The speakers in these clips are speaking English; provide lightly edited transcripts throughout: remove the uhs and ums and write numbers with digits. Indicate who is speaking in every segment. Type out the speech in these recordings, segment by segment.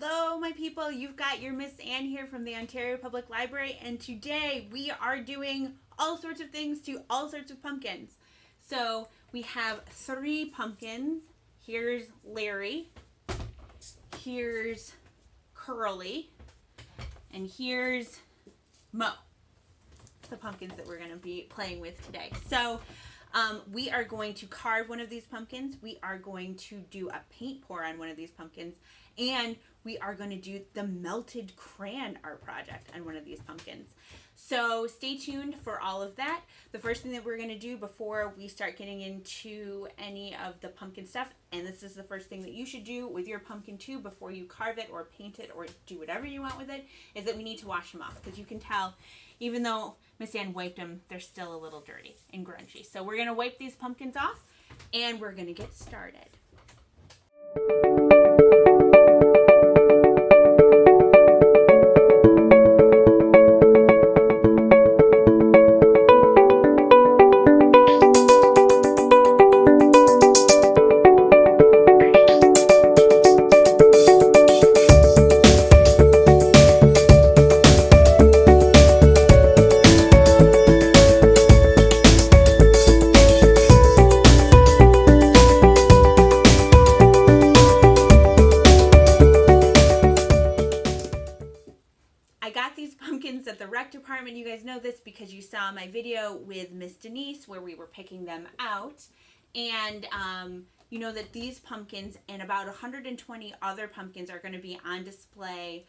Speaker 1: Hello, my people. You've got your Miss Anne here from the Ontario Public Library, and today we are doing all sorts of things to all sorts of pumpkins. So we have 3 pumpkins. Here's Larry, here's Curly, and here's Mo. The pumpkins that we're going to be playing with today. So we are going to carve one of these pumpkins. We are going to do a paint pour on one of these pumpkins. And we are going to do the melted crayon art project on one of these pumpkins. So stay tuned for all of that. The first thing that we're going to do before we start getting into any of the pumpkin stuff, and this is the first thing that you should do with your pumpkin too before you carve it or paint it or do whatever you want with it, is that we need to wash them off. Because you can tell, even though Miss Anne wiped them, they're still a little dirty and grungy. So we're going to wipe these pumpkins off and we're going to get started. At the rec department. You guys know this because you saw my video with Miss Denise where we were picking them out, and you know that these pumpkins and about 120 other pumpkins are going to be on display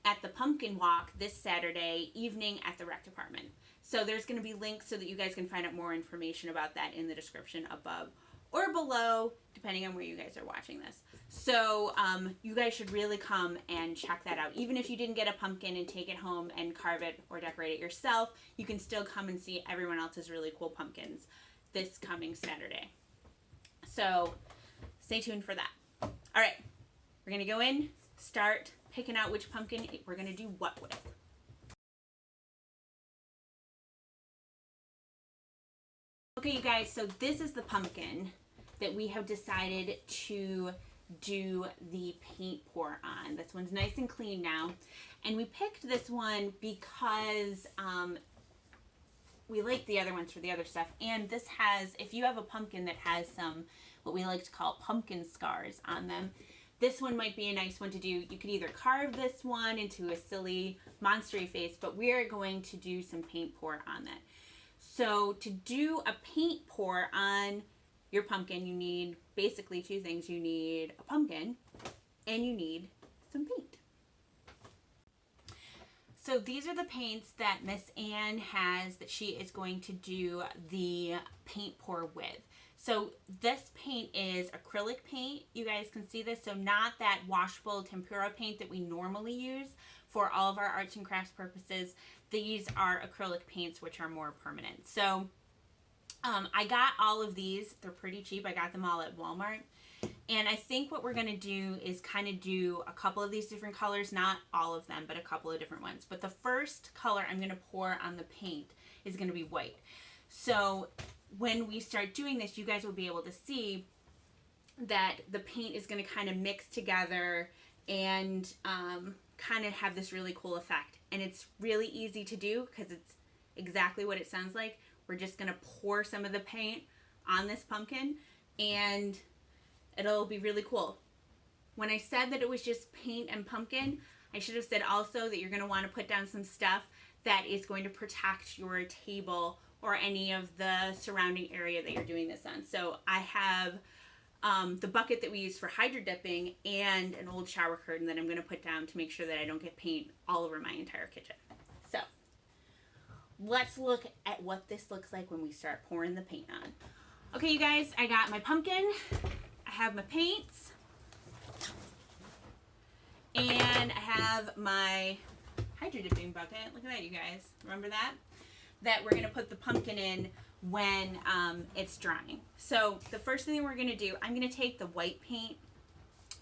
Speaker 1: at the pumpkin walk this Saturday evening at the rec department. So there's going to be links so that you guys can find out more information about that in the description above or below, depending on where you guys are watching this. So you guys should really come and check that out. Even if you didn't get a pumpkin and take it home and carve it or decorate it yourself, you can still come and see everyone else's really cool pumpkins this coming Saturday. So stay tuned for that. All right, we're going to go in, start picking out which pumpkin we're going to do what with. Okay, you guys, so this is the pumpkin that we have decided to do the paint pour on. This one's nice and clean now. And we picked this one because we like the other ones for the other stuff. And this has, if you have a pumpkin that has some, what we like to call pumpkin scars on them, this one might be a nice one to do. You could either carve this one into a silly monstery face, but we are going to do some paint pour on that. So to do a paint pour on your pumpkin, you need basically 2 things. You need a pumpkin and you need some paint. So these are the paints that Miss Anne has that she is going to do the paint pour with. So this paint is acrylic paint. You guys can see this. So not that washable tempera paint that we normally use for all of our arts and crafts purposes. These are acrylic paints, which are more permanent. So I got all of these. They're pretty cheap. I got them all at Walmart. And I think what we're going to do is kind of do a couple of these different colors. Not all of them, but a couple of different ones. But the first color I'm going to pour on the paint is going to be white. So when we start doing this, you guys will be able to see that the paint is going to kind of mix together and kind of have this really cool effect. And it's really easy to do because it's exactly what it sounds like. We're just going to pour some of the paint on this pumpkin and it'll be really cool. When I said that it was just paint and pumpkin, I should have said also that you're going to want to put down some stuff that is going to protect your table or any of the surrounding area that you're doing this on. So I have the bucket that we use for hydro dipping and an old shower curtain that I'm going to put down to make sure that I don't get paint all over my entire kitchen. So let's look at what this looks like when we start pouring the paint on. Okay, you guys, I got my pumpkin, I have my paints, and I have my hydro dipping bucket. Look at that, you guys. Remember that? That we're going to put the pumpkin in when it's drying. So the first thing we're going to do, I'm going to take the white paint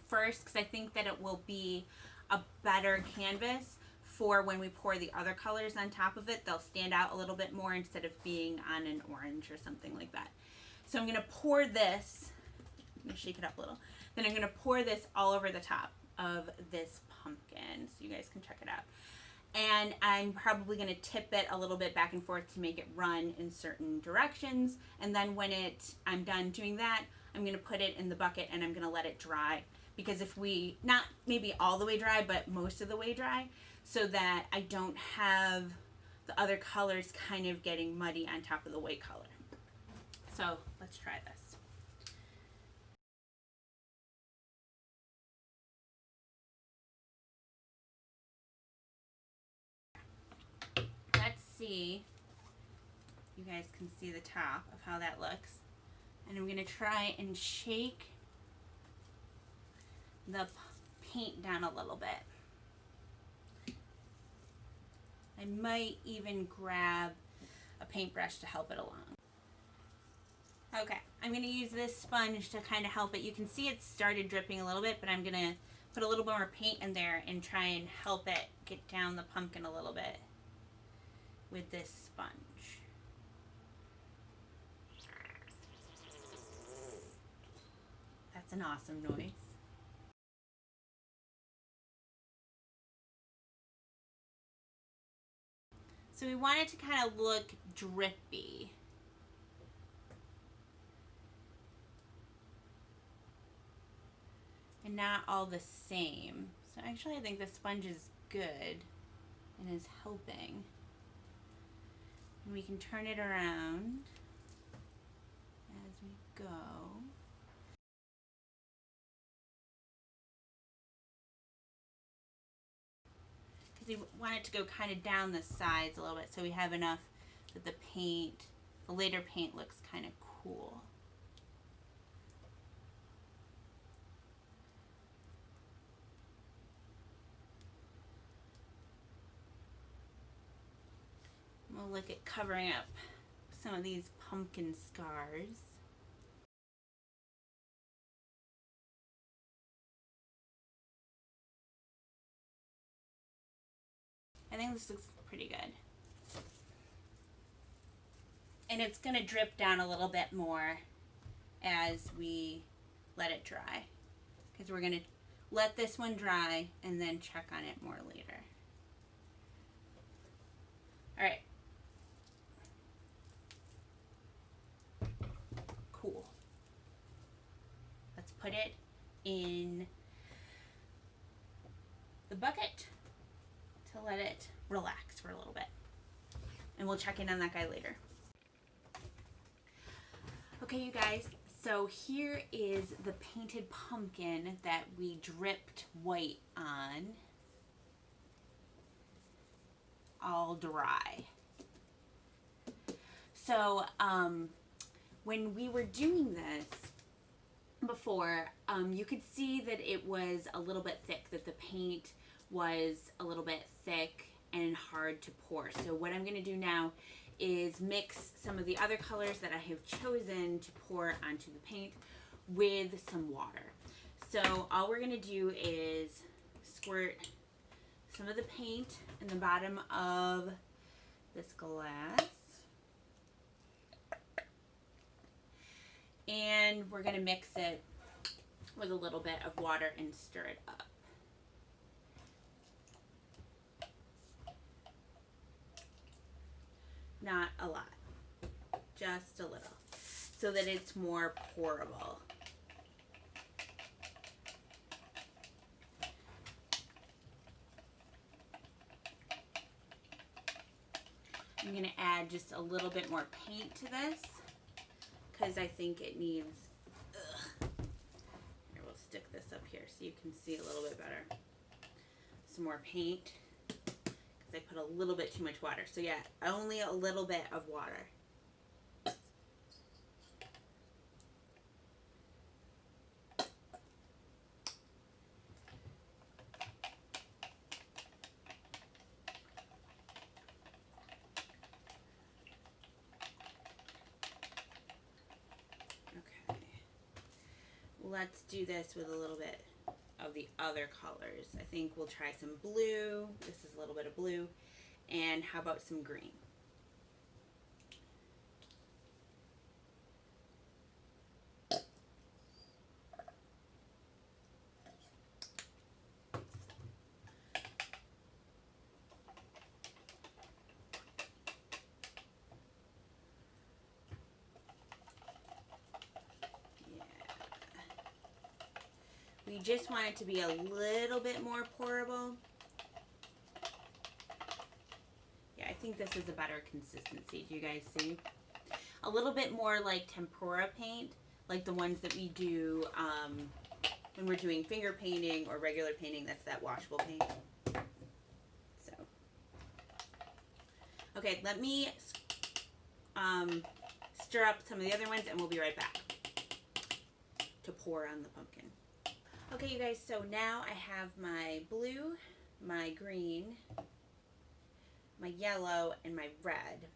Speaker 1: first because I think that it will be a better canvas for when we pour the other colors on top of it. They'll stand out a little bit more instead of being on an orange or something like that. So I'm going to pour this, I'm going to shake it up a little, then I'm going to pour this all over the top. of this pumpkin, so you guys can check it out. And I'm probably going to tip it a little bit back and forth to make it run in certain directions. And then when I'm done doing that, I'm going to put it in the bucket and I'm going to let it dry. Because if we, not maybe all the way dry, but most of the way dry, so that I don't have the other colors kind of getting muddy on top of the white color. So let's try this. Let's see. You guys can see the top of how that looks. And I'm going to try and shake the paint down a little bit. I might even grab a paintbrush to help it along. Okay, I'm going to use this sponge to kind of help it. You can see it started dripping a little bit, but I'm going to put a little more paint in there and try and help it get down the pumpkin a little bit with this sponge. That's an awesome noise. So we want it to kind of look drippy. And not all the same. So actually I think the sponge is good and is helping. And we can turn it around as we go. Because we want it to go kind of down the sides a little bit so we have enough that the later paint looks kind of cool. We'll look at covering up some of these pumpkin scars. I think this looks pretty good. And it's going to drip down a little bit more as we let it dry. Because we're going to let this one dry and then check on it more later. All right. Cool. Let's put it in the bucket to let it relax for a little bit. And we'll check in on that guy later. Okay, you guys, so here is the painted pumpkin that we dripped white on, all dry. So when we were doing this before, you could see that it was a little bit thick, that the paint was a little bit thick and hard to pour. So what I'm going to do now is mix some of the other colors that I have chosen to pour onto the paint with some water. So all we're going to do is squirt some of the paint in the bottom of this glass. And we're going to mix it with a little bit of water and stir it up. Not a lot, just a little, so that it's more pourable. I'm going to add just a little bit more paint to this because I think it needs, here, we'll stick this up here so you can see a little bit better. Some more paint. I put a little bit too much water. So yeah, only a little bit of water. Okay. Let's do this with a little bit of the other colors. I think we'll try some blue. This is a little bit of blue. And how about some green? just want it to be a little bit more pourable. Yeah, I think this is a better consistency. Do you guys see? A little bit more like tempera paint, like the ones that we do when we're doing finger painting or regular painting. That's that washable paint. So, okay, let me stir up some of the other ones and we'll be right back to pour on the pumpkin. Okay, you guys, so now I have my blue, my green, my yellow, and my red,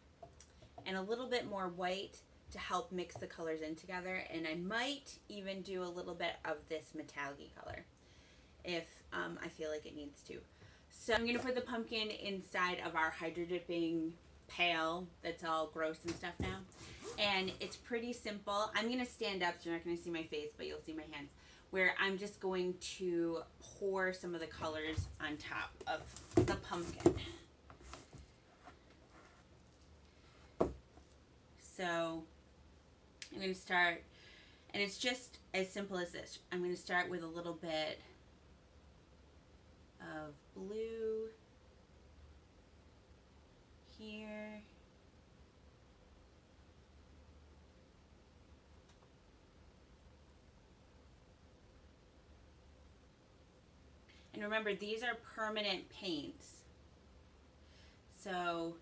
Speaker 1: and a little bit more white to help mix the colors in together. And I might even do a little bit of this metallic color if I feel like it needs to. So I'm gonna put the pumpkin inside of our hydro dipping pail that's all gross and stuff now. And it's pretty simple. I'm gonna stand up so you're not gonna see my face, but you'll see my hands, where I'm just going to pour some of the colors on top of the pumpkin. So I'm going to start, and it's just as simple as this. I'm going to start with a little bit of blue here. And remember, these are permanent paints. So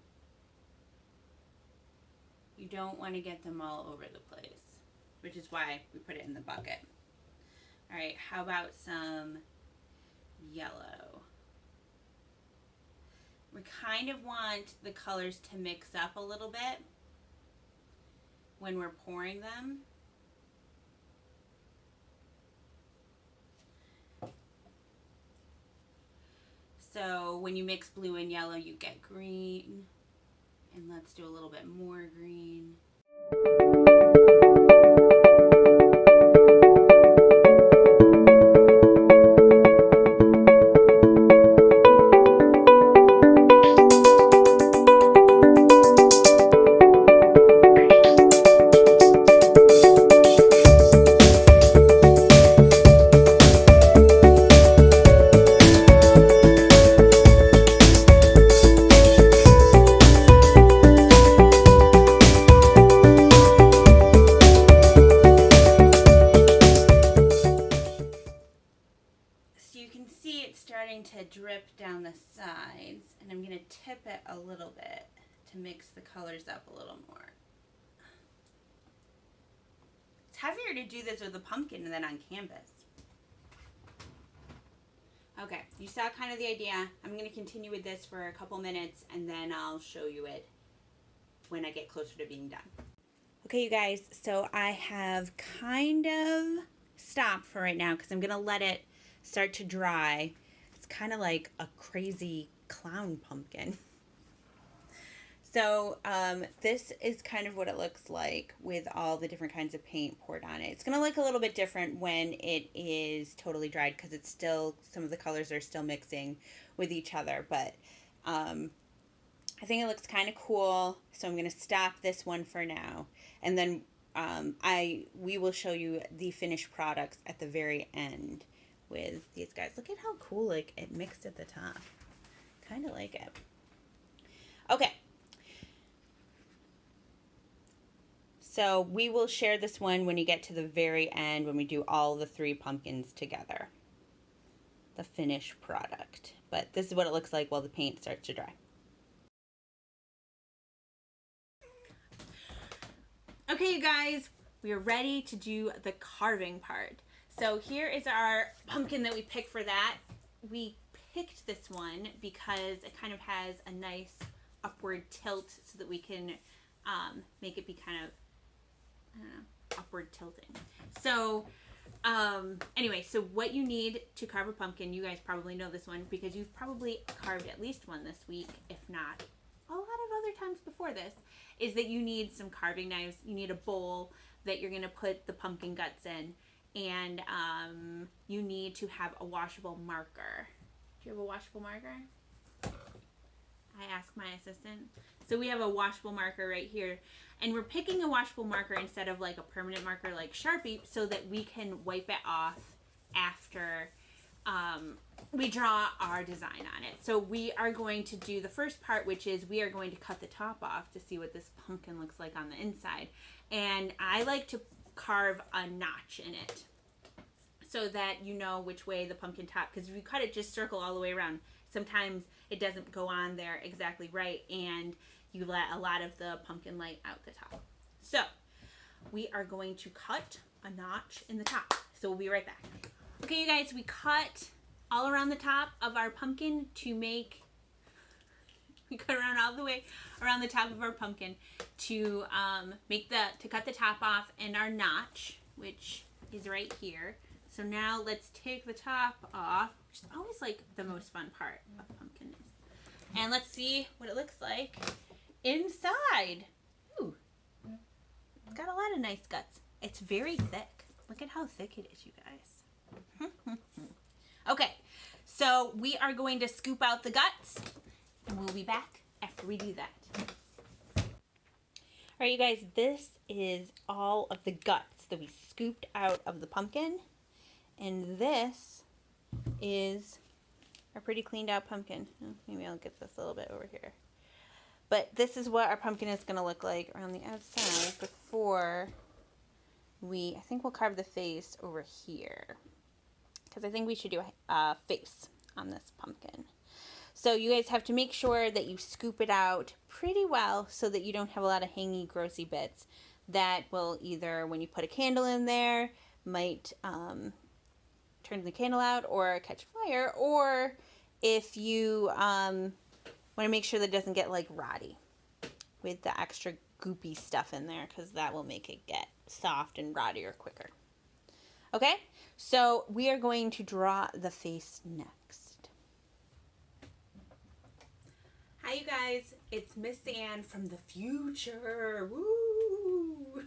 Speaker 1: you don't want to get them all over the place, which is why we put it in the bucket. All right, how about some yellow? We kind of want the colors to mix up a little bit when we're pouring them. So when you mix blue and yellow, you get green. And let's do a little bit more green. To drip down the sides, and I'm going to tip it a little bit to mix the colors up a little more. It's heavier to do this with a pumpkin than on canvas. Okay, you saw kind of the idea. I'm going to continue with this for a couple minutes and then I'll show you it when I get closer to being done. Okay, you guys, so I have kind of stopped for right now because I'm going to let it start to dry. Kind of like a crazy clown pumpkin. So this is kind of what it looks like with all the different kinds of paint poured on it. It's going to look a little bit different when it is totally dried because it's still, some of the colors are still mixing with each other, but I think it looks kind of cool. So I'm going to stop this one for now, and then we will show you the finished products at the very end with these guys. Look at how cool, like, it mixed at the top. Kind of like it. Okay. So we will share this one when you get to the very end, when we do all the 3 pumpkins together. The finished product. But this is what it looks like while the paint starts to dry. Okay, you guys, we are ready to do the carving part. So here is our pumpkin that we picked for that. We picked this one because it kind of has a nice upward tilt so that we can make it be kind of, I don't know, upward tilting. So anyway, so what you need to carve a pumpkin, you guys probably know this one because you've probably carved at least one this week, if not a lot of other times before this, is that you need some carving knives. You need a bowl that you're going to put the pumpkin guts in. And you need to have a washable marker. Do you have a washable marker? I asked my assistant. So we have a washable marker right here. And we're picking a washable marker instead of like a permanent marker like Sharpie so that we can wipe it off after we draw our design on it. So we are going to do the first part, which is we are going to cut the top off to see what this pumpkin looks like on the inside. And I like to carve a notch in it so that you know which way the pumpkin top, because if you cut it just circle all the way around, sometimes it doesn't go on there exactly right and you let a lot of the pumpkin light out the top. So we are going to cut a notch in the top. So we'll be right back. Okay, you guys, we cut all around the top of our pumpkin we cut around all the way around the top of our pumpkin to cut the top off in our notch, which is right here. So now let's take the top off, which is always like the most fun part of pumpkin. And let's see what it looks like inside. Ooh, it's got a lot of nice guts. It's very thick. Look at how thick it is, you guys. Okay, so we are going to scoop out the guts, and we'll be back after we do that. All right, you guys, this is all of the guts that we scooped out of the pumpkin, and this is our pretty cleaned out pumpkin. Maybe I'll get this a little bit over here. But this is what our pumpkin is going to look like around the outside before I think we'll carve the face over here, because I think we should do a face on this pumpkin. So you guys have to make sure that you scoop it out pretty well so that you don't have a lot of hangy, grossy bits that will either, when you put a candle in there, might turn the candle out or catch fire, or if you want to make sure that it doesn't get like rotty with the extra goopy stuff in there, because that will make it get soft and rottier quicker. Okay, so we are going to draw the face next. Hi you guys, it's Miss Ann from the future. Woo!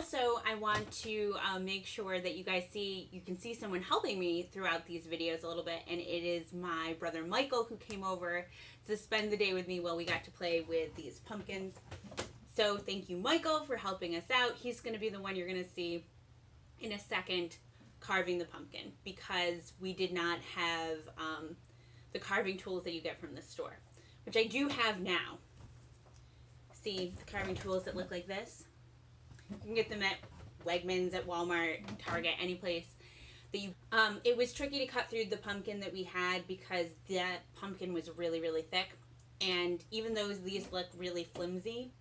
Speaker 1: So I want to make sure that you guys you can see someone helping me throughout these videos a little bit, and it is my brother Michael, who came over to spend the day with me while we got to play with these pumpkins. So thank you, Michael, for helping us out. He's going to be the one you're going to see in a second carving the pumpkin, because we did not have the carving tools that you get from the store, which I do have now. See the carving tools that look like this? You can get them at Wegmans, at Walmart, Target, any place that you. It was tricky to cut through the pumpkin that we had because that pumpkin was really, really thick, and even though these look really flimsy,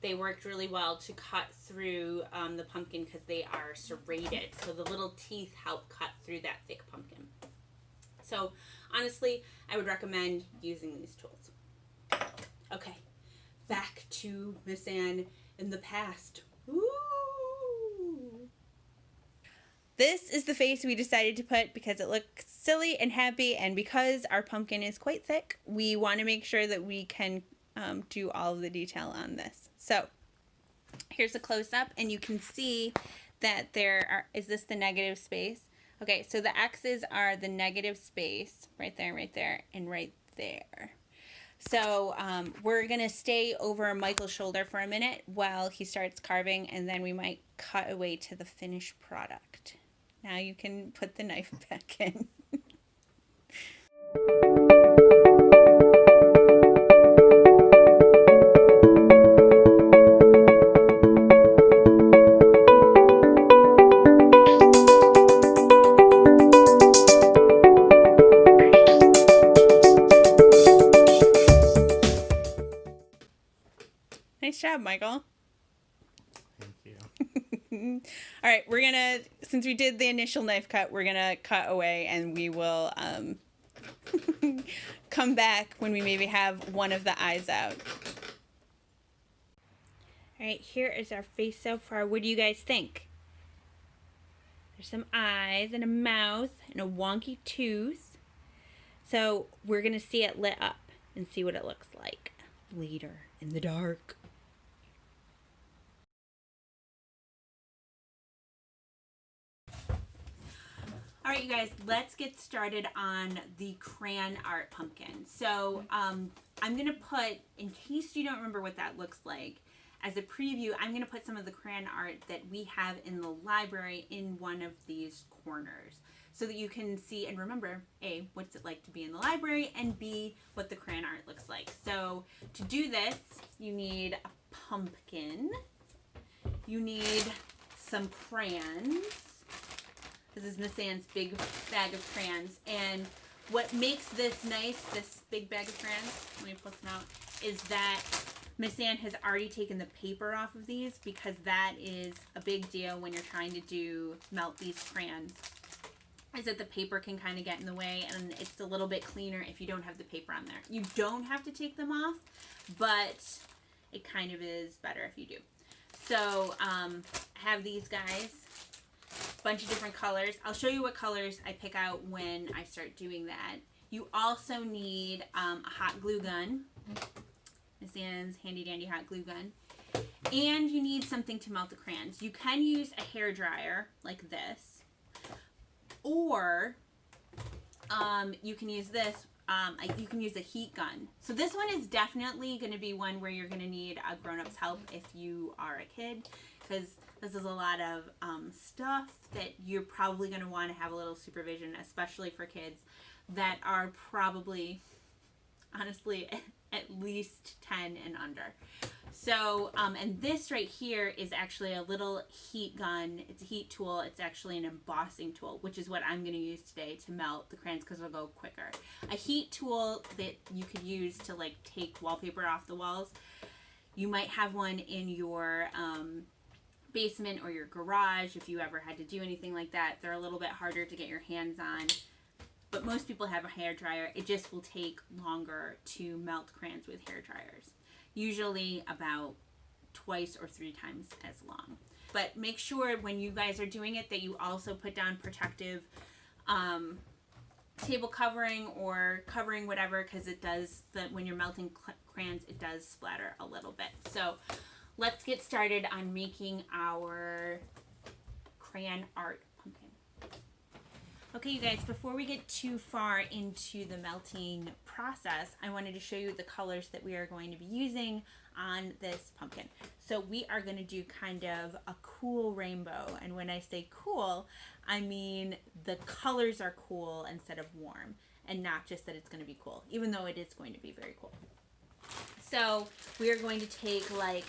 Speaker 1: they worked really well to cut through the pumpkin because they are serrated. So the little teeth help cut through that thick pumpkin. So honestly, I would recommend using these tools. Okay, back to Miss Ann in the past. Ooh. This is the face we decided to put because it looks silly and happy, and because our pumpkin is quite thick, we want to make sure that we can do all of the detail on this. So here's a close-up, and you can see that is this the negative space? Okay, so the X's are the negative space, right there, and right there. So we're going to stay over Michael's shoulder for a minute while he starts carving, and then we might cut away to the finished product. Now you can put the knife back in. Nice job, Michael.
Speaker 2: Thank you.
Speaker 1: All right, we're gonna, since we did the initial knife cut, we're gonna cut away, and we will come back when we maybe have one of the eyes out. All right, here is our face so far. What do you guys think? There's some eyes and a mouth and a wonky tooth. So we're gonna see it lit up and see what it looks like later in the dark. All right, you guys, let's get started on the crayon art pumpkin. So I'm going to put, in case you don't remember what that looks like, as a preview, I'm going to put some of the crayon art that we have in the library in one of these corners. so that you can see and remember, A, what's it like to be in the library, and B, what the crayon art looks like. So to do this, you need a pumpkin. You need some crayons. This is Miss Anne's big bag of crayons. And what makes this nice, this big bag of crayons, let me pull them out, is that Miss Anne has already taken the paper off of these, because that is a big deal when you're trying to melt these crayons, is that the paper can kind of get in the way, and it's a little bit cleaner if you don't have the paper on there. You don't have to take them off, but it kind of is better if you do. So I have these guys, a bunch of different colors. I'll show you what colors I pick out when I start doing that. You also need a hot glue gun, Miss Anne's handy dandy hot glue gun, and you need something to melt the crayons. You can use a hair dryer like this, or you can use this. You can use a heat gun. So this one is definitely going to be one where you're going to need a grown-up's help if you are a kid, because this is a lot of stuff that you're probably going to want to have a little supervision, especially for kids that are probably, honestly, at least 10 and under. So, and this right here is actually a little heat gun. It's a heat tool. It's actually an embossing tool, which is what I'm going to use today to melt the crayons, because it'll go quicker. A heat tool that you could use to like take wallpaper off the walls. You might have one in your basement or your garage if you ever had to do anything like that. They're a little bit harder to get your hands on, but most people have a hair dryer. It just will take longer to melt crayons with hair dryers. Usually about twice or 3 times as long. But make sure when you guys are doing it that you also put down protective table covering or covering, whatever, because it does, when you're melting crayons, it does splatter a little bit. So let's get started on making our crayon art pumpkin. Okay, you guys, before we get too far into the melting process, I wanted to show you the colors that we are going to be using on this pumpkin. So we are going to do kind of a cool rainbow. And when I say cool, I mean the colors are cool instead of warm, and not just that it's going to be cool, even though it is going to be very cool. So we are going to take like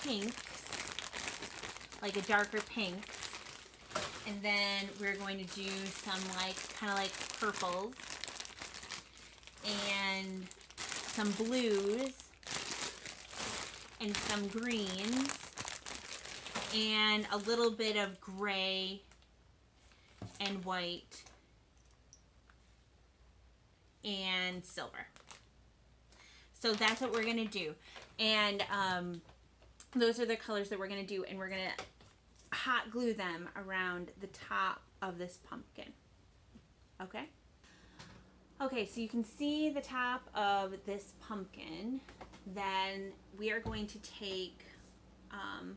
Speaker 1: pinks, like a darker pink. And then we're going to do some kind of like purples and some blues and some greens and a little bit of gray and white and silver. So that's what we're going to do. And those are the colors that we're going to do, and we're going to hot glue them around the top of this pumpkin. Okay? Okay, so you can see the top of this pumpkin. Then we are going to take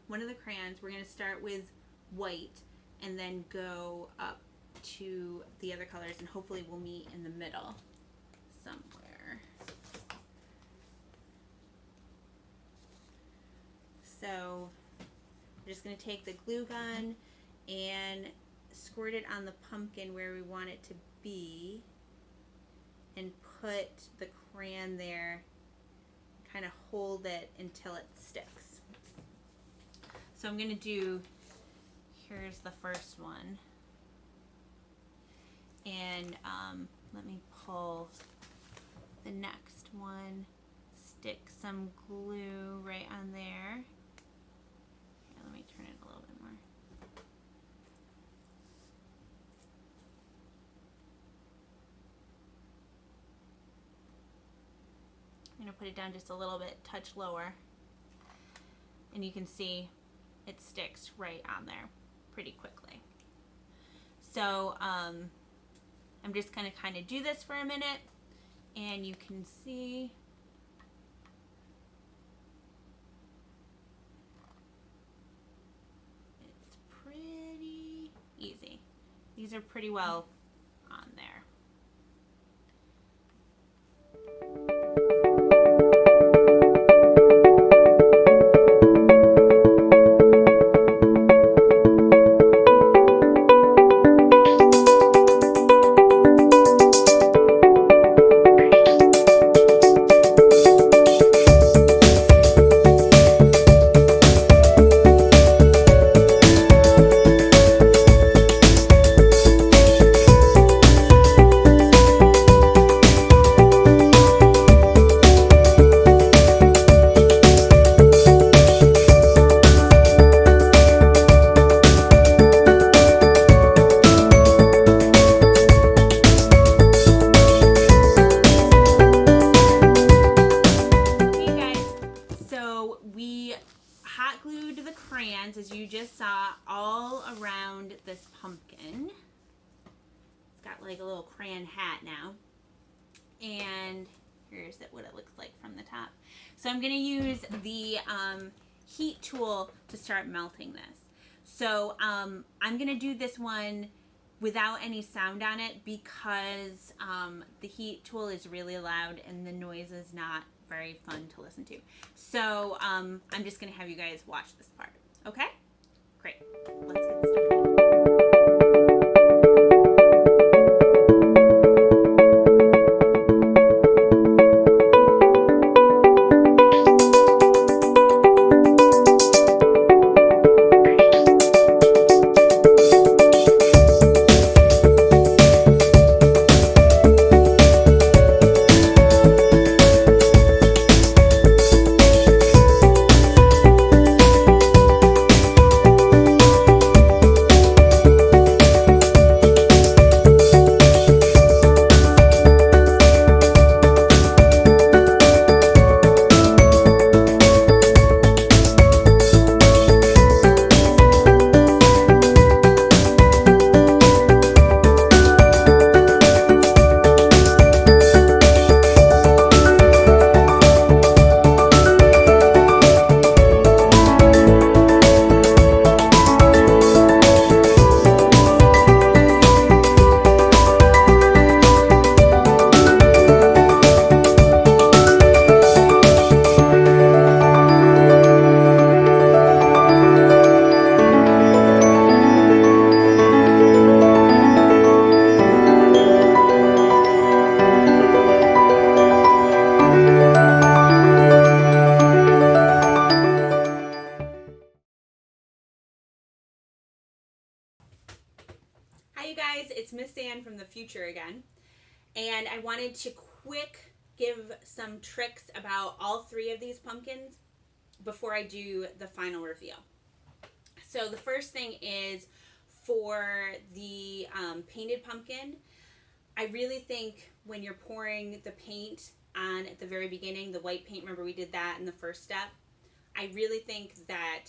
Speaker 1: one of the crayons. We're going to start with white and then go up to the other colors, and hopefully we'll meet in the middle somewhere. So we're just going to take the glue gun and squirt it on the pumpkin where we want it to be, and put the crayon there, kind of hold it until it sticks. So I'm going to do, here's the first one, and let me pull the next one, stick some glue right on there. Let me turn it a little bit more. I'm going to put it down just a little bit, touch lower. And you can see it sticks right on there pretty quickly. So I'm just going to kind of do this for a minute, and you can see easy. These are pretty well on there. all around this pumpkin. It's got like a little crayon hat now. And here's what it looks like from the top. So I'm going to use the heat tool to start melting this. So I'm going to do this one without any sound on it because the heat tool is really loud and the noise is not very fun to listen to. So I'm just going to have you guys watch this part. Okay? Great. Let's get started. Hi you guys, it's Miss Ann from the future again, and I wanted to give some tricks about all three of these pumpkins before I do the final reveal. So the first thing is for the painted pumpkin. I really think when you're pouring the paint on at the very beginning, the white paint, remember we did that in the first step, I really think that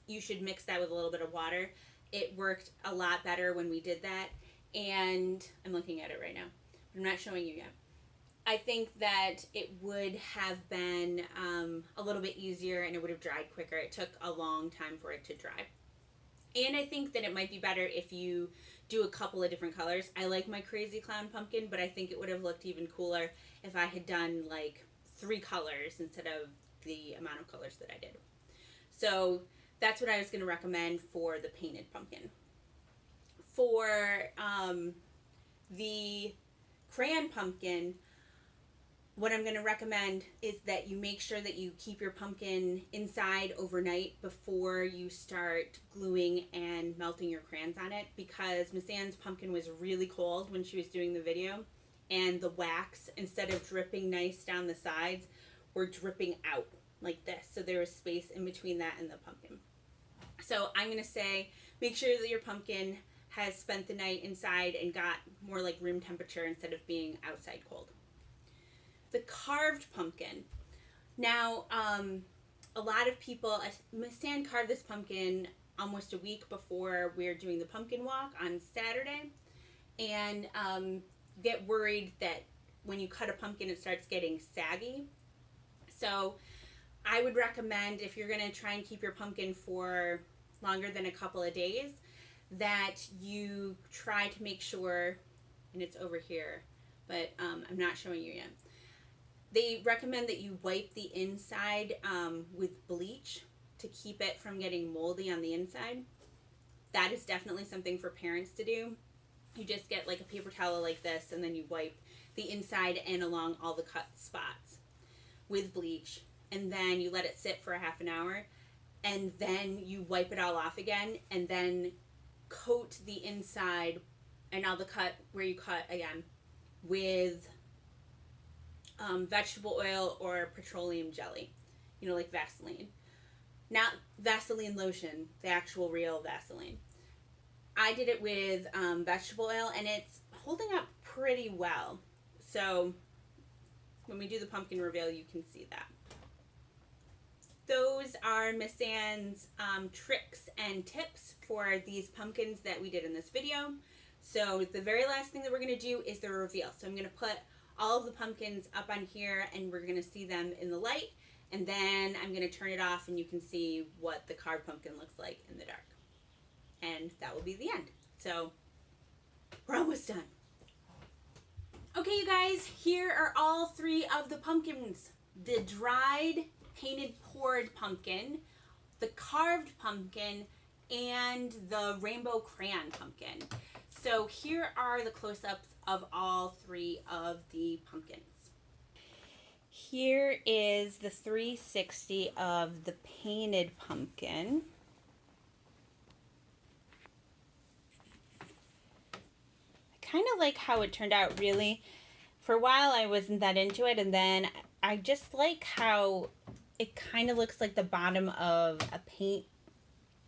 Speaker 1: you should mix that with a little bit of water. It worked a lot better when we did that, and I'm looking at it right now. I'm not showing you yet. I think that it would have been a little bit easier and it would have dried quicker. It took a long time for it to dry. And I think that it might be better if you do a couple of different colors. I like my crazy clown pumpkin, but I think it would have looked even cooler if I had done like 3 colors instead of the amount of colors that I did. So that's what I was going to recommend for the painted pumpkin. For the crayon pumpkin, what I'm going to recommend is that you make sure that you keep your pumpkin inside overnight before you start gluing and melting your crayons on it, because Miss Ann's pumpkin was really cold when she was doing the video, and the wax, instead of dripping nice down the sides, were dripping out like this. So there was space in between that and the pumpkin. So I'm going to say make sure that your pumpkin has spent the night inside and got more like room temperature instead of being outside cold. The carved pumpkin. Now, a lot of people, Miss Ann carved this pumpkin almost a week before we're doing the pumpkin walk on Saturday, and get worried that when you cut a pumpkin it starts getting saggy. So I would recommend, if you're going to try and keep your pumpkin for longer than a couple of days, that you try to make sure, and it's over here, but I'm not showing you yet. They recommend that you wipe the inside with bleach to keep it from getting moldy on the inside. That is definitely something for parents to do. You just get like a paper towel like this, and then you wipe the inside and along all the cut spots with bleach, and then you let it sit for a half an hour, and then you wipe it all off again, and then coat the inside and all the cut where you cut again with vegetable oil or petroleum jelly, like Vaseline. Not Vaseline lotion, the actual real Vaseline. I did it with vegetable oil, and it's holding up pretty well. So when we do the pumpkin reveal, you can see that. those are Miss Anne's tricks and tips for these pumpkins that we did in this video. So the very last thing that we're going to do is the reveal. So I'm going to put all of the pumpkins up on here and we're going to see them in the light. And then I'm going to turn it off and you can see what the carved pumpkin looks like in the dark. And that will be the end. So we're almost done. Okay, you guys, here are all three of the pumpkins. The dried, painted, poured pumpkin, the carved pumpkin, and the rainbow crayon pumpkin. So here are the close-ups of all three of the pumpkins. Here is the 360 of the painted pumpkin. I kind of like how it turned out, really. For a while I wasn't that into it, and then I just like how it kind of looks like the bottom of a paint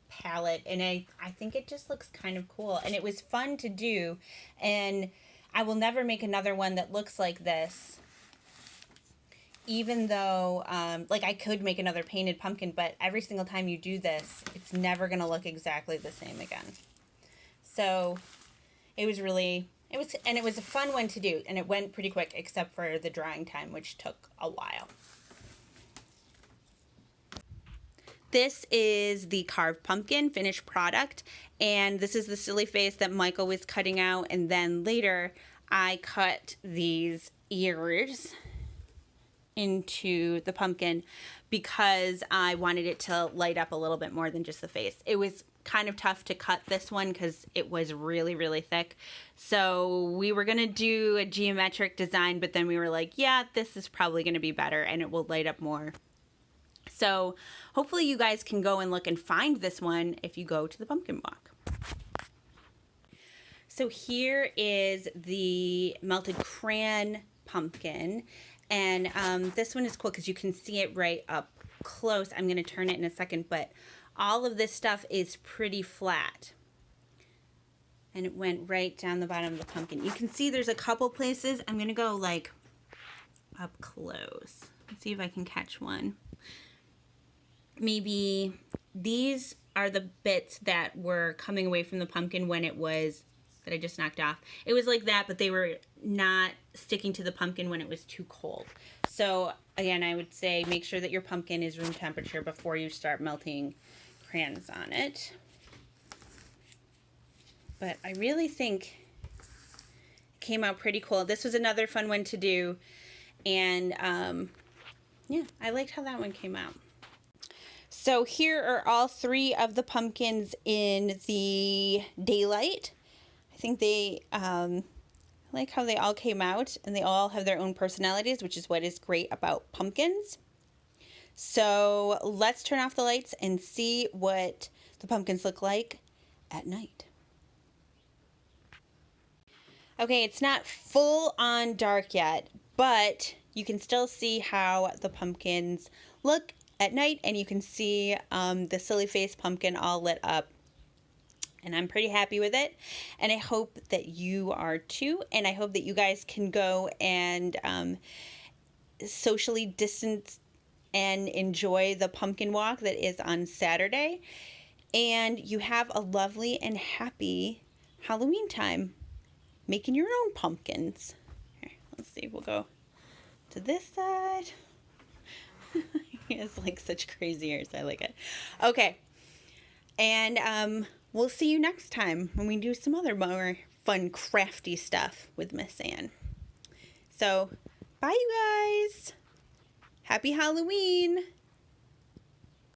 Speaker 1: palette, and I think it just looks kind of cool, and it was fun to do, and I will never make another one that looks like this, even though like I could make another painted pumpkin, but every single time you do this, it's never gonna look exactly the same again. So it was a fun one to do, and it went pretty quick except for the drying time, which took a while. This is the carved pumpkin finished product, and this is the silly face that Michael was cutting out, and then later I cut these ears into the pumpkin because I wanted it to light up a little bit more than just the face. It was kind of tough to cut this one because it was really, really thick. So we were going to do a geometric design, but then we were like, yeah, this is probably going to be better and it will light up more. So hopefully you guys can go and look and find this one if you go to the pumpkin walk. So here is the melted crayon pumpkin. And this one is cool because you can see it right up close. I'm going to turn it in a second, but all of this stuff is pretty flat. And it went right down the bottom of the pumpkin. You can see there's a couple places. I'm going to go like up close. Let's see if I can catch one. Maybe these are the bits that were coming away from the pumpkin when it was, that I just knocked off. It was like that, but they were not sticking to the pumpkin when it was too cold. So again, I would say make sure that your pumpkin is room temperature before you start melting crayons on it. But I really think it came out pretty cool. This was another fun one to do. And yeah, I liked how that one came out. So here are all three of the pumpkins in the daylight. I think they, I like how they all came out, and they all have their own personalities, which is what is great about pumpkins. So let's turn off the lights and see what the pumpkins look like at night. Okay, it's not full on dark yet, but you can still see how the pumpkins look at night, and you can see the silly face pumpkin all lit up. And I'm pretty happy with it, and I hope that you are too, and I hope that you guys can go and socially distance and enjoy the pumpkin walk that is on Saturday, and you have a lovely and happy Halloween time making your own pumpkins. Here, let's see, we'll go to this side. He has like such crazy ears. I like it. Okay, and we'll see you next time when we do some other more fun, crafty stuff with Miss Anne. So, bye, you guys. Happy Halloween.